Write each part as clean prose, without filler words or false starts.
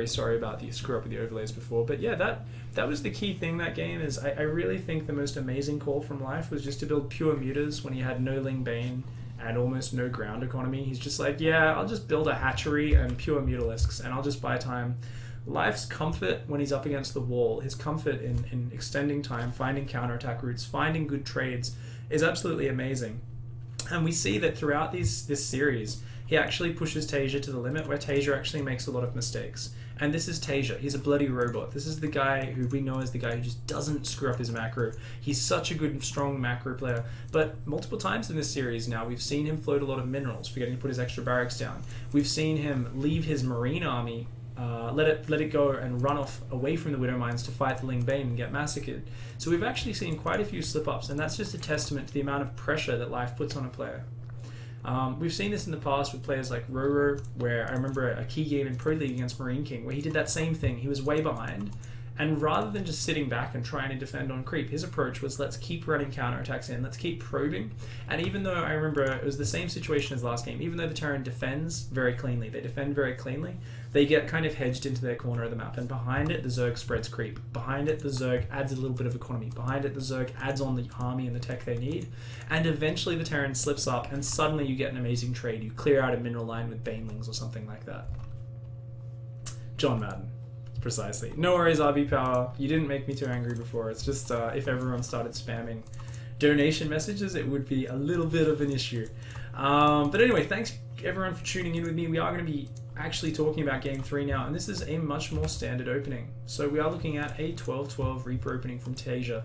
very sorry about the screw up with the overlays before. But yeah, that was the key thing that game. Is I really think the most amazing call from Life was just to build pure mutas when he had no Ling Bane and almost no ground economy. He's just like, yeah, I'll just build a hatchery and pure mutalisks, and I'll just buy time. Life's comfort when he's up against the wall, his comfort in extending time, finding counterattack routes, finding good trades is absolutely amazing. And we see that throughout this series, he actually pushes Taeja to the limit, where Taeja actually makes a lot of mistakes. And this is Taeja. He's a bloody robot. This is the guy who we know as the guy who just doesn't screw up his macro. He's such a good, strong macro player. But multiple times in this series now, we've seen him float a lot of minerals, forgetting to put his extra barracks down. We've seen him leave his marine army, let it go and run off away from the Widow Mines to fight the Ling Bane and get massacred. So we've actually seen quite a few slip-ups, and that's just a testament to the amount of pressure that Life puts on a player. We've seen this in the past with players like Roro, where I remember a key game in Pro League against Marine King, where he did that same thing. He was way behind, and rather than just sitting back and trying to defend on creep, his approach was, let's keep running counterattacks in, let's keep probing. And even though I remember it was the same situation as last game, even though the Terran defends very cleanly, they get kind of hedged into their corner of the map, and behind it the Zerg spreads creep. Behind it the Zerg adds a little bit of economy. Behind it the Zerg adds on the army and the tech they need, and eventually the Terran slips up, and suddenly you get an amazing trade. You clear out a mineral line with Banelings or something like that. John Madden. Precisely. No worries, RB Power. You didn't make me too angry before. It's just if everyone started spamming donation messages, it would be a little bit of an issue. But anyway, thanks everyone for tuning in with me. We are going to be actually talking about Game 3 now, and this is a much more standard opening. So we are looking at a 12-12 Reaper opening from Taeja.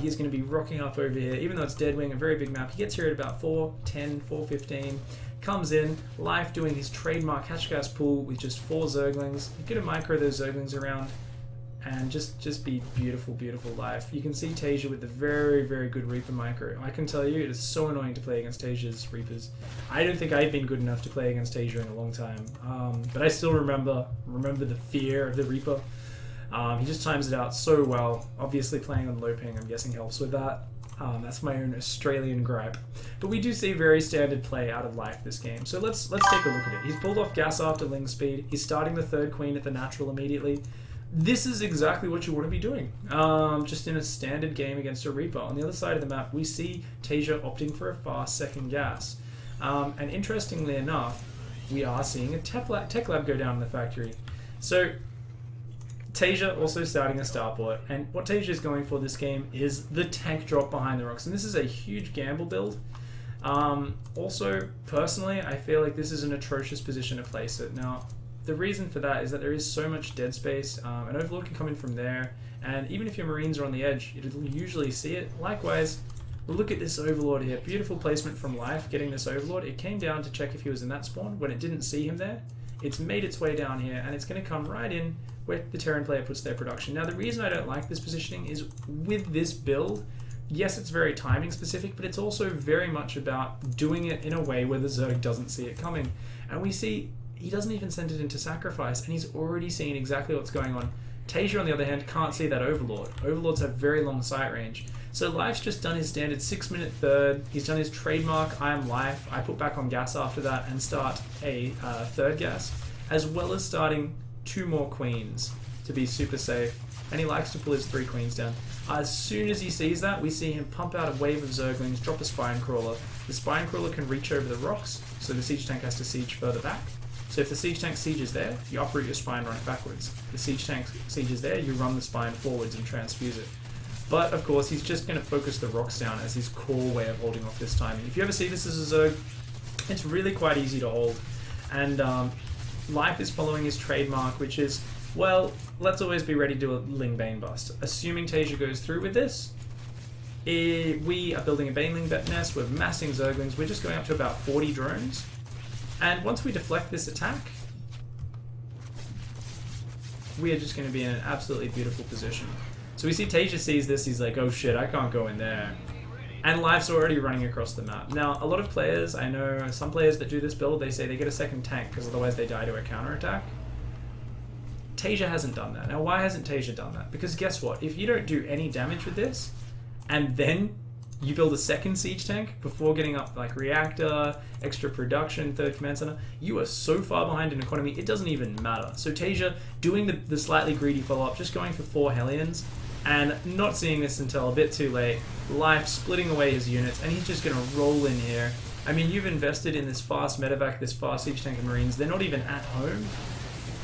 He's going to be rocking up over here, even though it's Deadwing, a very big map. He gets here at about 4:10, 4:15. Comes in, Life doing his trademark Hatchgas pool with just 4 Zerglings. You get a micro those Zerglings around, and just be beautiful, beautiful Life. You can see Taeja with the very, very good Reaper micro. I can tell you, it is so annoying to play against Taeja's Reapers. I don't think I've been good enough to play against Taeja in a long time, but I still remember the fear of the Reaper. He just times it out so well. Obviously playing on low ping, I'm guessing, helps with that. That's my own Australian gripe. But we do see very standard play out of Life this game. So let's take a look at it. He's pulled off gas after Ling speed. He's starting the 3rd queen at the natural immediately. This is exactly what you want to be doing. Just in a standard game against a Reaper. On the other side of the map, we see Taeja opting for a fast 2nd gas. And interestingly enough, we are seeing a tech lab go down in the factory. So Taeja also starting a starport, and what Taeja is going for this game is the tank drop behind the rocks, and this is a huge gamble build. Also, personally, I feel like this is an atrocious position to place it. Now, the reason for that is that there is so much dead space. An Overlord can come in from there, and even if your Marines are on the edge, it'll usually see it. Likewise, look at this Overlord here. Beautiful placement from Life, getting this Overlord. It came down to check if he was in that spawn. When it didn't see him there, it's made its way down here, and it's going to come right in where the Terran player puts their production. Now, the reason I don't like this positioning is with this build, yes, it's very timing specific, but it's also very much about doing it in a way where the Zerg doesn't see it coming. And we see he doesn't even send it into sacrifice, and he's already seeing exactly what's going on. Taeja, on the other hand, can't see that Overlord. Overlords have very long sight range. So Life's just done his standard 6-minute third. He's done his trademark I am Life. I put back on gas after that and start a 3rd gas, as well as starting 2 more queens to be super safe. And he likes to pull his 3 queens down. As soon as he sees that, we see him pump out a wave of Zerglings, drop a Spine Crawler. The Spine Crawler can reach over the rocks, so the Siege Tank has to siege further back. So if the Siege Tank sieges there, you uproot your Spine, run it backwards. The Siege Tank sieges there, you run the Spine forwards and transfuse it. But of course, he's just going to focus the rocks down as his core way of holding off this timing. If you ever see this as a Zerg, it's really quite easy to hold. And Life is following his trademark, which is, well, let's always be ready to do a Ling Bane bust. Assuming Taeja goes through with this, we are building a Baneling nest, we're massing Zerglings, we're just going up to about 40 drones. And once we deflect this attack, we are just going to be in an absolutely beautiful position. So we see Taeja sees this, he's like, oh shit, I can't go in there. And Life's already running across the map. Now, a lot of players, I know some players that do this build, they say they get a 2nd tank because otherwise they die to a counterattack. Taeja hasn't done that. Now, why hasn't Taeja done that? Because guess what? If you don't do any damage with this, and then You build a second siege tank before getting up like reactor, extra production, third command center. You are so far behind in economy, it doesn't even matter. So Taeja doing the slightly greedy follow-up, just going for 4 Hellions, and not seeing this until a bit too late. Life splitting away his units, and he's just going to roll in here. I mean, you've invested in this fast medevac, this fast siege tank and marines. They're not even at home.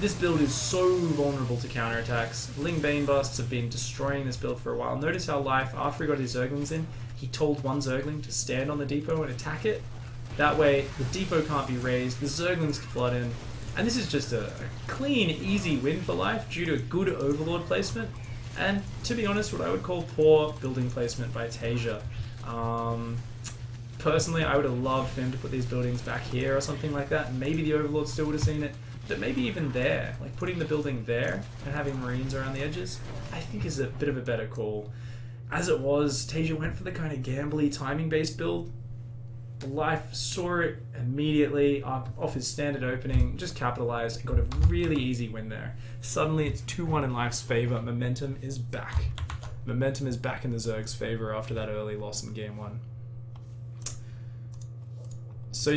This build is so vulnerable to counterattacks. Ling Bane busts have been destroying this build for a while. Notice how Life, after he got his Zerglings in, he told one Zergling to stand on the depot and attack it. That way, the depot can't be raised, the Zerglings can flood in. And this is just a clean, easy win for Life due to good Overlord placement. And to be honest, what I would call poor building placement by Taeja. Personally, I would have loved for him to put these buildings back here or something like that. Maybe the Overlord still would have seen it. But maybe even there, like putting the building there and having Marines around the edges, I think is a bit of a better call. As it was, Taeja went for the kind of gambly timing-based build. Life saw it immediately off his standard opening, just capitalized and got a really easy win there. Suddenly it's 2-1 in Life's favor. Momentum is back. Momentum is back in the Zerg's favor after that early loss in game 1. So